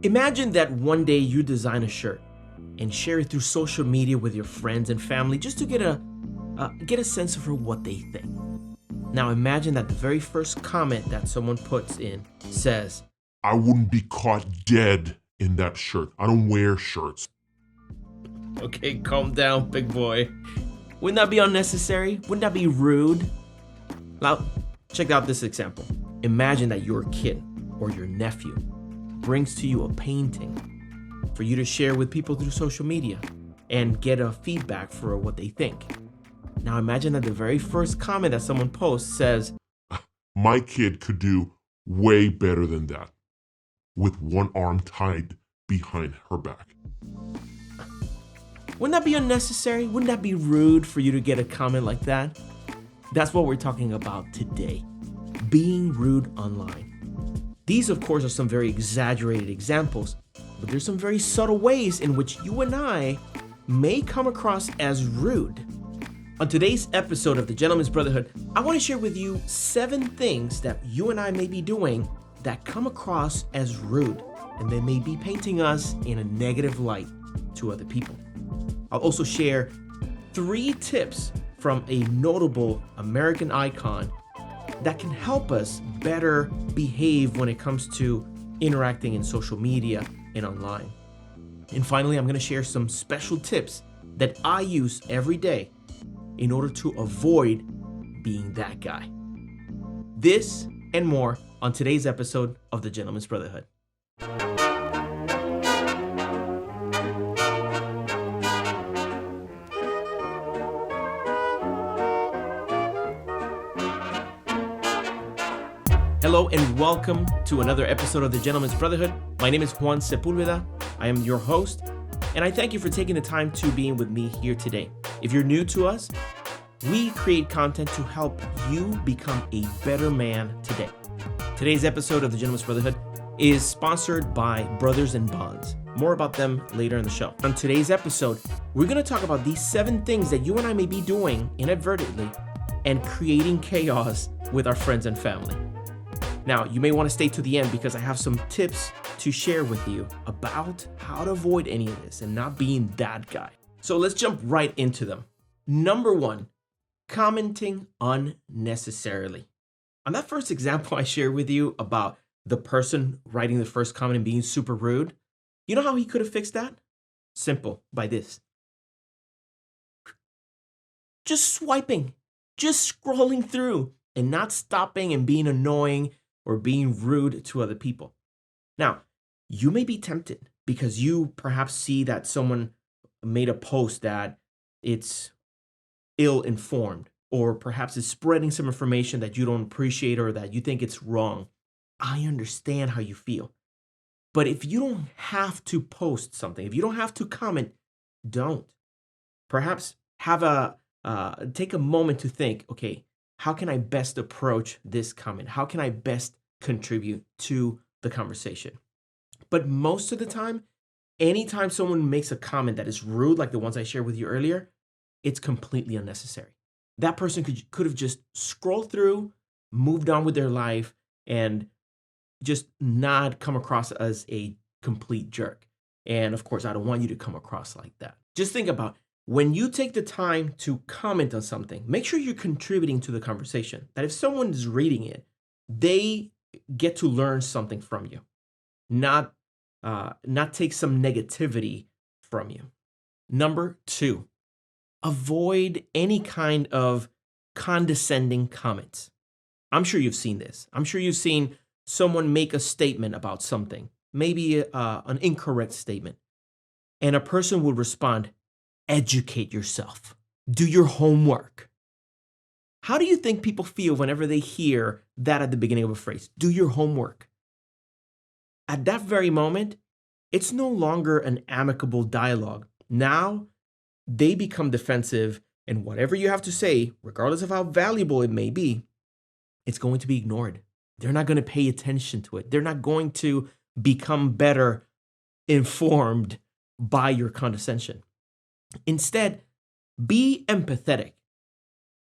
Imagine that one day you design a shirt and share it through social media with your friends and family just to get a sense of what they think. Now imagine that the very first comment that someone puts in says, "I wouldn't be caught dead in that shirt. I don't wear shirts." Okay, calm down, big boy. Wouldn't that be unnecessary? Wouldn't that be rude? Now, check out this example. Imagine that your kid or your nephew brings to you a painting for you to share with people through social media and get a feedback for what they think. Now imagine that the very first comment that someone posts says, "My kid could do way better than that with one arm tied behind her back." Wouldn't that be unnecessary? Wouldn't that be rude for you to get a comment like that? That's what we're talking about today. Being rude online. These, of course, are some very exaggerated examples, but there's some very subtle ways in which you and I may come across as rude. On today's episode of the Gentleman's Brotherhood, I want to share with you 7 things that you and I may be doing that come across as rude, and they may be painting us in a negative light to other people. I'll also share 3 tips from a notable American icon that can help us better behave when it comes to interacting in social media and online. And finally, I'm going to share some special tips that I use every day in order to avoid being that guy. This and more on today's episode of the Gentleman's Brotherhood. Hello and welcome to another episode of the Gentleman's Brotherhood. My name is Juan Sepulveda. I am your host, and I thank you for taking the time to be with me here today. If you're new to us, we create content to help you become a better man today. Today's episode of the Gentleman's Brotherhood is sponsored by Brothers in Bonds. More about them later in the show. On today's episode, we're going to talk about these 7 things that you and I may be doing inadvertently and creating chaos with our friends and family. Now, you may want to stay to the end because I have some tips to share with you about how to avoid any of this and not being that guy. So let's jump right into them. Number 1, commenting unnecessarily. On that first example I shared with you about the person writing the first comment and being super rude, you know how he could have fixed that? Simple, by this. Just swiping, just scrolling through and not stopping and being annoying or being rude to other people. Now, you may be tempted because you perhaps see that someone made a post that it's ill-informed, or perhaps is spreading some information that you don't appreciate or that you think it's wrong. I understand how you feel. But if you don't have to post something, if you don't have to comment, don't. Perhaps take a moment to think, okay, how can I best approach this comment? How can I best contribute to the conversation? But most of the time, anytime someone makes a comment that is rude, like the ones I shared with you earlier, it's completely unnecessary. That person could have just scrolled through, moved on with their life, and just not come across as a complete jerk. And of course, I don't want you to come across like that. Just think about when you take the time to comment on something, make sure you're contributing to the conversation. That if someone is reading it, they get to learn something from you, not take some negativity from you. Number 2, avoid any kind of condescending comments. I'm sure you've seen this. I'm sure you've seen someone make a statement about something, maybe an incorrect statement, and a person will respond, "Educate yourself. Do your homework." How do you think people feel whenever they hear that at the beginning of a phrase? Do your homework. At that very moment, it's no longer an amicable dialogue. Now, they become defensive, and whatever you have to say, regardless of how valuable it may be, it's going to be ignored. They're not going to pay attention to it. They're not going to become better informed by your condescension. Instead, be empathetic.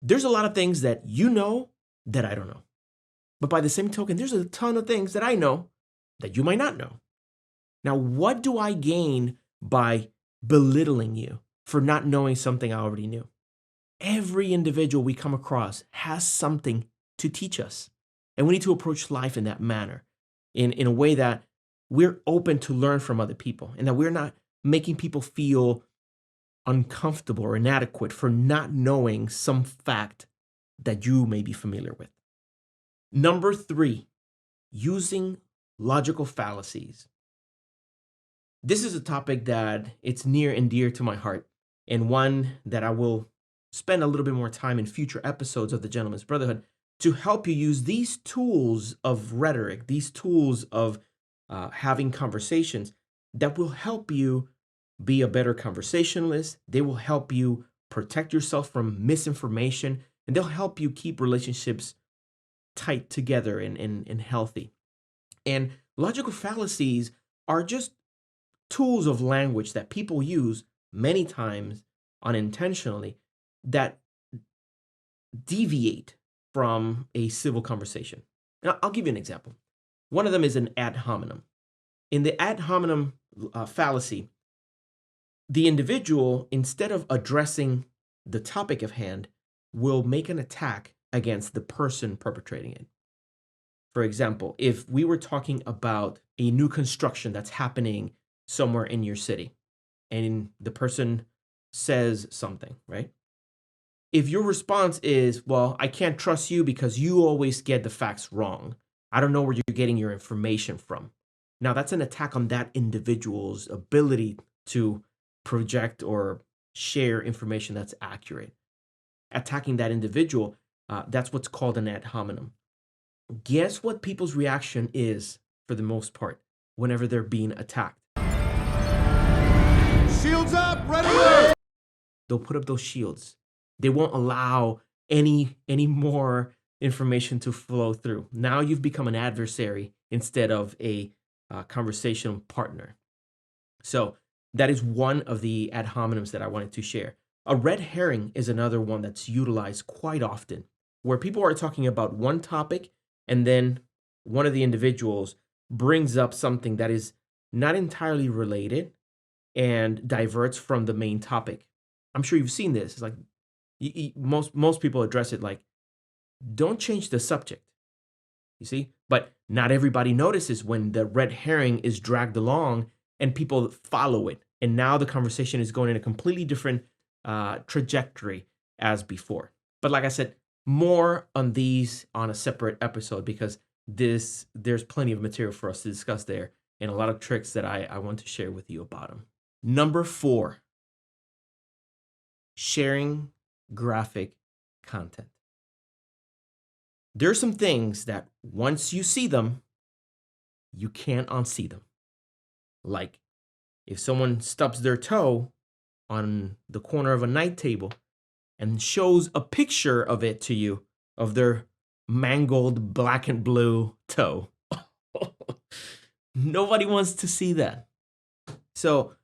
There's a lot of things that you know that I don't know. But by the same token, there's a ton of things that I know that you might not know. Now, what do I gain by belittling you for not knowing something I already knew? Every individual we come across has something to teach us. And we need to approach life in that manner, in a way that we're open to learn from other people and that we're not making people feel uncomfortable or inadequate for not knowing some fact that you may be familiar with. Number 3, using logical fallacies. This is a topic that it's near and dear to my heart, and one that I will spend a little bit more time in future episodes of the Gentleman's Brotherhood to help you use these tools of rhetoric, these tools of having conversations that will help you be a better conversationalist. They will help you protect yourself from misinformation, and they'll help you keep relationships tight together and healthy. And logical fallacies are just tools of language that people use many times unintentionally that deviate from a civil conversation. Now, I'll give you an example. One of them is an ad hominem. In the ad hominem fallacy, the individual, instead of addressing the topic of hand, will make an attack against the person perpetrating it. For example, if we were talking about a new construction that's happening somewhere in your city, and the person says something, right? If your response is, well, I can't trust you because you always get the facts wrong. I don't know where you're getting your information from. Now, that's an attack on that individual's ability to project or share information that's accurate. Attacking that individual, that's what's called an ad hominem. Guess what people's reaction is, for the most part, whenever they're being attacked? Shields up, ready! They'll put up those shields. They won't allow any more information to flow through. Now you've become an adversary instead of a conversational partner. So that is one of the ad hominems that I wanted to share. A red herring is another one that's utilized quite often, where people are talking about one topic and then one of the individuals brings up something that is not entirely related and diverts from the main topic. I'm sure you've seen this. It's like most people address it like, don't change the subject, you see? But not everybody notices when the red herring is dragged along and people follow it. And now the conversation is going in a completely different trajectory as before. But like I said, more on these on a separate episode because there's plenty of material for us to discuss there and a lot of tricks that I want to share with you about them. Number 4, sharing graphic content. There are some things that once you see them, you can't unsee them. Like if someone stubs their toe on the corner of a night table and shows a picture of it to you, of their mangled black and blue toe. Nobody wants to see that. So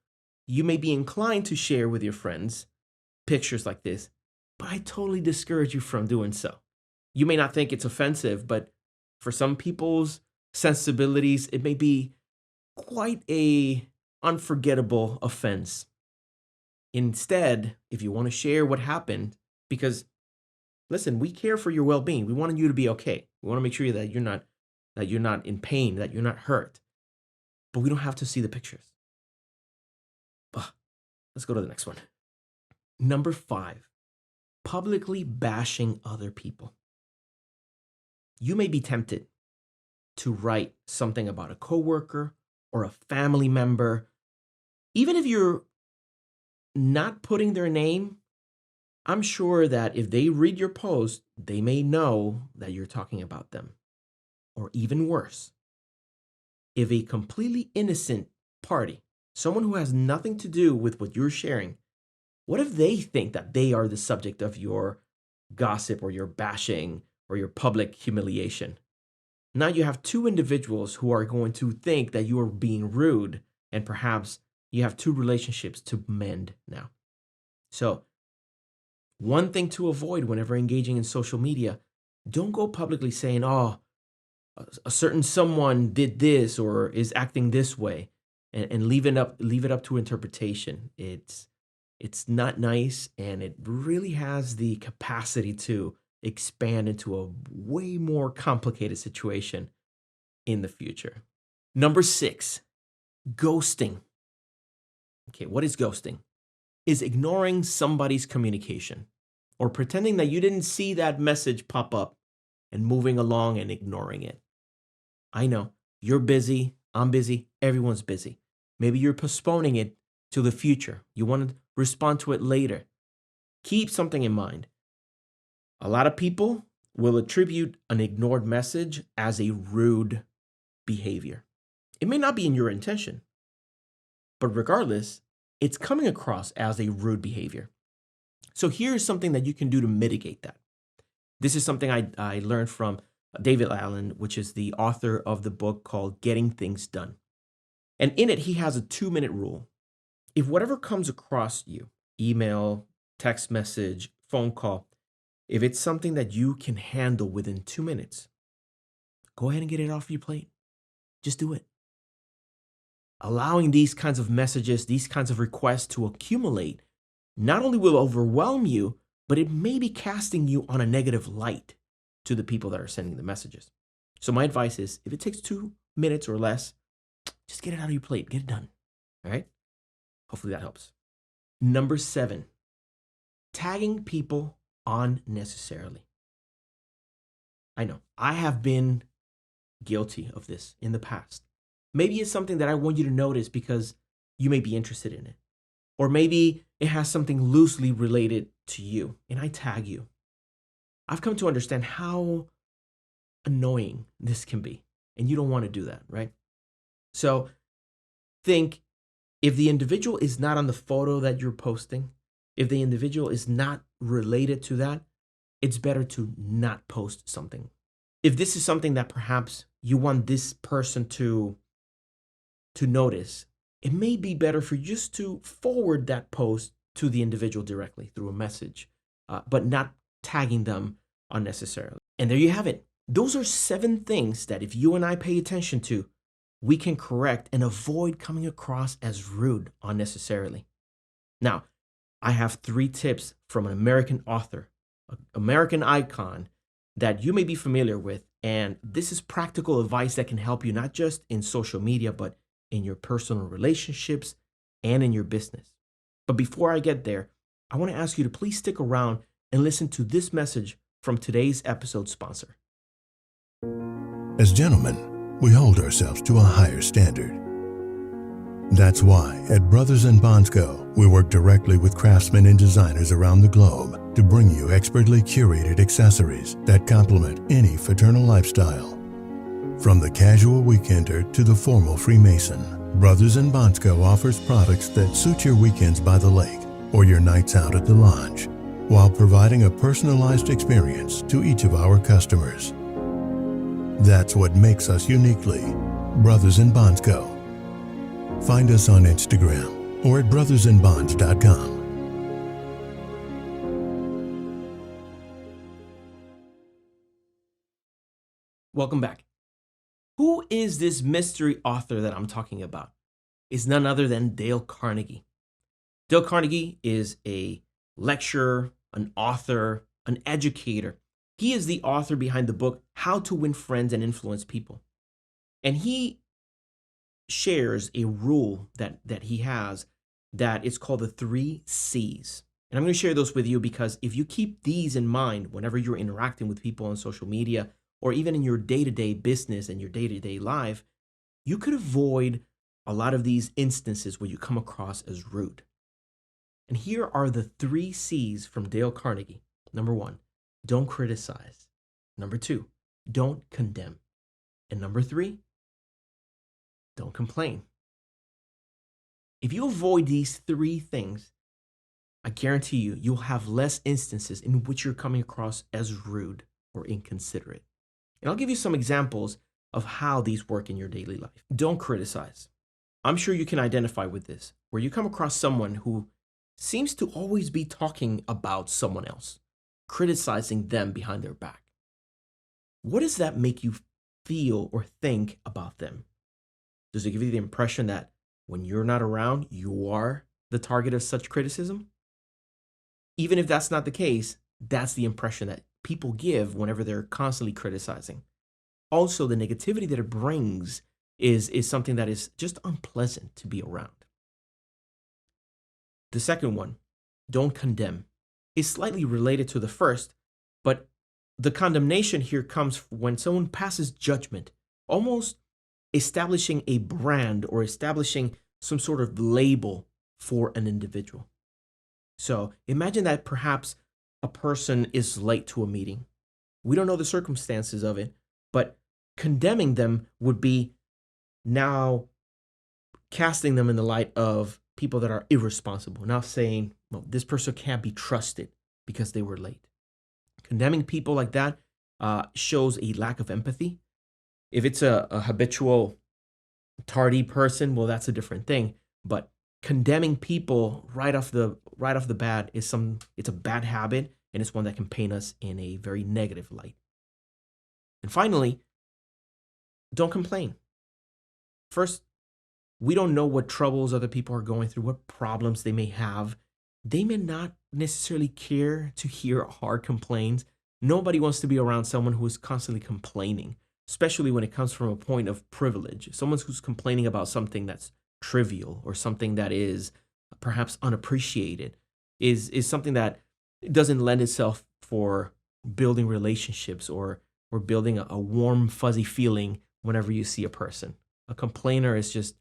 you may be inclined to share with your friends pictures like this, but I totally discourage you from doing so. You may not think it's offensive, but for some people's sensibilities, it may be quite a unforgettable offense. Instead, if you want to share what happened, because listen, we care for your well-being. We want you to be okay. We want to make sure that you're not in pain, that you're not hurt. But we don't have to see the pictures. Let's go to the next one. Number 5, publicly bashing other people. You may be tempted to write something about a coworker or a family member. Even if you're not putting their name, I'm sure that if they read your post, they may know that you're talking about them. Or even worse, if a completely innocent party, someone who has nothing to do with what you're sharing, what if they think that they are the subject of your gossip or your bashing or your public humiliation? Now you have 2 individuals who are going to think that you are being rude, and perhaps you have 2 relationships to mend now. So one thing to avoid whenever engaging in social media, don't go publicly saying, oh, a certain someone did this or is acting this way. and leave it up to interpretation. It's not nice, and it really has the capacity to expand into a way more complicated situation in the future. Number 6, ghosting. Okay, what is ghosting? Is ignoring somebody's communication or pretending that you didn't see that message pop up and moving along and ignoring it. I know, you're busy, I'm busy, everyone's busy. Maybe you're postponing it to the future. You want to respond to it later. Keep something in mind. A lot of people will attribute an ignored message as a rude behavior. It may not be in your intention, but regardless, it's coming across as a rude behavior. So here's something that you can do to mitigate that. This is something I learned from David Allen, which is the author of the book called Getting Things Done. And in it, he has a 2-minute rule. If whatever comes across you, email, text message, phone call, if it's something that you can handle within 2 minutes, go ahead and get it off your plate. Just do it. Allowing these kinds of messages, these kinds of requests to accumulate, not only will overwhelm you, but it may be casting you on a negative light to the people that are sending the messages. So my advice is, if it takes 2 minutes or less, just get it out of your plate, get it done. All right? Hopefully that helps. Number 7, tagging people unnecessarily. I know, I have been guilty of this in the past. Maybe it's something that I want you to notice because you may be interested in it. Or maybe it has something loosely related to you, and I tag you. I've come to understand how annoying this can be, and you don't want to do that, right? So think, if the individual is not on the photo that you're posting, if the individual is not related to that, it's better to not post something. If this is something that perhaps you want this person to notice, it may be better for you just to forward that post to the individual directly through a message, but not tagging them unnecessarily. And there you have it. Those are 7 things that if you and I pay attention to, we can correct and avoid coming across as rude unnecessarily. Now, I have 3 tips from an American author, an American icon that you may be familiar with. And this is practical advice that can help you not just in social media, but in your personal relationships and in your business. But before I get there, I want to ask you to please stick around and listen to this message from today's episode sponsor. As gentlemen, we hold ourselves to a higher standard. That's why at Brothers & Bonsco, we work directly with craftsmen and designers around the globe to bring you expertly curated accessories that complement any fraternal lifestyle. From the casual weekender to the formal Freemason, Brothers & Bonsco offers products that suit your weekends by the lake or your nights out at the lodge, while providing a personalized experience to each of our customers. That's what makes us uniquely Brothers & Bonsco. Find us on Instagram or at brothersandbonds.com. Welcome back. Who is this mystery author that I'm talking about? It's none other than Dale Carnegie. Dale Carnegie is a lecturer, an author, an educator. He is the author behind the book, How to Win Friends and Influence People. And he shares a rule that he has that is called the 3 C's. And I'm going to share those with you because if you keep these in mind whenever you're interacting with people on social media or even in your day-to-day business and your day-to-day life, you could avoid a lot of these instances where you come across as rude. And here are the 3 C's from Dale Carnegie. Number 1, don't criticize. Number 2, don't condemn. And number 3, don't complain. If you avoid these 3 things, I guarantee you, you'll have less instances in which you're coming across as rude or inconsiderate. And I'll give you some examples of how these work in your daily life. Don't criticize. I'm sure you can identify with this, where you come across someone who seems to always be talking about someone else, criticizing them behind their back. What does that make you feel or think about them? Does it give you the impression that when you're not around, you are the target of such criticism? Even if that's not the case, that's the impression that people give whenever they're constantly criticizing. Also, the negativity that it brings is something that is just unpleasant to be around. The second one, don't condemn, is slightly related to the first, but the condemnation here comes when someone passes judgment, almost establishing a brand or establishing some sort of label for an individual. So imagine that perhaps a person is late to a meeting. We don't know the circumstances of it, but condemning them would be now casting them in the light of people that are irresponsible, now saying, well, this person can't be trusted because they were late. Condemning people like that shows a lack of empathy. If it's a habitual tardy person, well, that's a different thing. But condemning people right off the bat it's a bad habit, and it's one that can paint us in a very negative light. And finally, don't complain. First, we don't know what troubles other people are going through, what problems they may have. They may not necessarily care to hear hard complaints. Nobody wants to be around someone who is constantly complaining, especially when it comes from a point of privilege. Someone who's complaining about something that's trivial or something that is perhaps unappreciated is something that doesn't lend itself for building relationships or building a warm, fuzzy feeling whenever you see a person. A complainer is just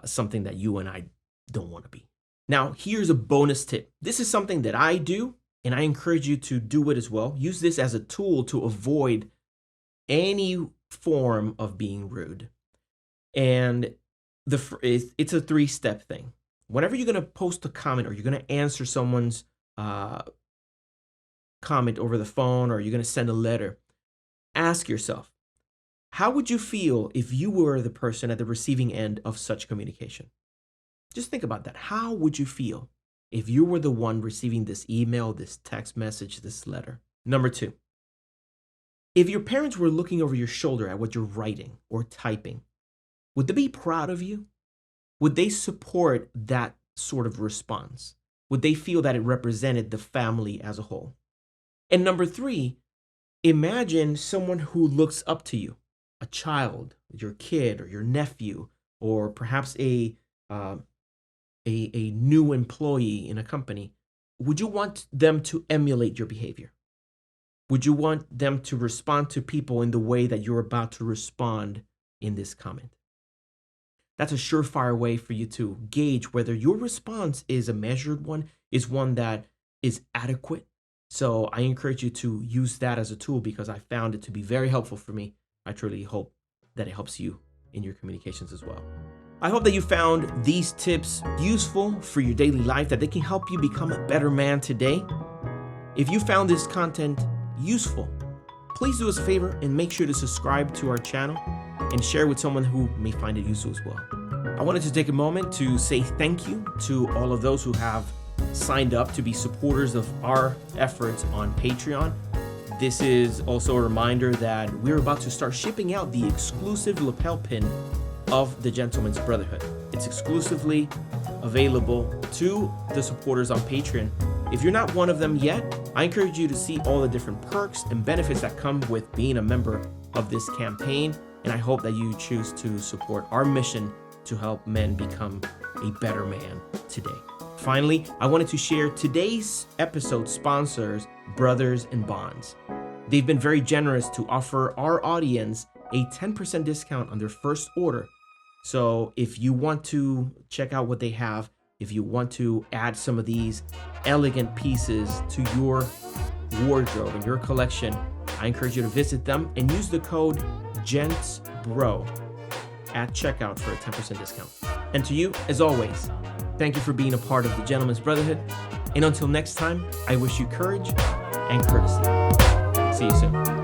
something that you and I don't want to be. Now, here's a bonus tip. This is something that I do, and I encourage you to do it as well. Use this as a tool to avoid any form of being rude. And it's a 3-step thing. Whenever you're going to post a comment or you're going to answer someone's comment over the phone or you're going to send a letter, ask yourself, how would you feel if you were the person at the receiving end of such communication? Just think about that. How would you feel if you were the one receiving this email, this text message, this letter? Number 2, if your parents were looking over your shoulder at what you're writing or typing, would they be proud of you? Would they support that sort of response? Would they feel that it represented the family as a whole? And number 3, imagine someone who looks up to you, a child, your kid or your nephew, or perhaps a new employee in a company. Would you want them to emulate your behavior? Would you want them to respond to people in the way that you're about to respond in this comment? That's a surefire way for you to gauge whether your response is a measured one, is one that is adequate. So I encourage you to use that as a tool because I found it to be very helpful for me. I truly hope that it helps you in your communications as well. I hope that you found these tips useful for your daily life, that they can help you become a better man today. If you found this content useful, please do us a favor and make sure to subscribe to our channel and share with someone who may find it useful as well. I wanted to take a moment to say thank you to all of those who have signed up to be supporters of our efforts on Patreon. This is also a reminder that we're about to start shipping out the exclusive lapel pin of the Gentleman's Brotherhood. It's exclusively available to the supporters on Patreon. If you're not one of them yet, I encourage you to see all the different perks and benefits that come with being a member of this campaign, and I hope that you choose to support our mission to help men become a better man today. Finally, I wanted to share today's episode sponsors, Brothers in Bonds. They've been very generous to offer our audience a 10% discount on their first order. So if you want to check out what they have, if you want to add some of these elegant pieces to your wardrobe and your collection, I encourage you to visit them and use the code GENTSBRO at checkout for a 10% discount. And to you, as always, thank you for being a part of the Gentleman's Brotherhood. And until next time, I wish you courage and courtesy. See you soon.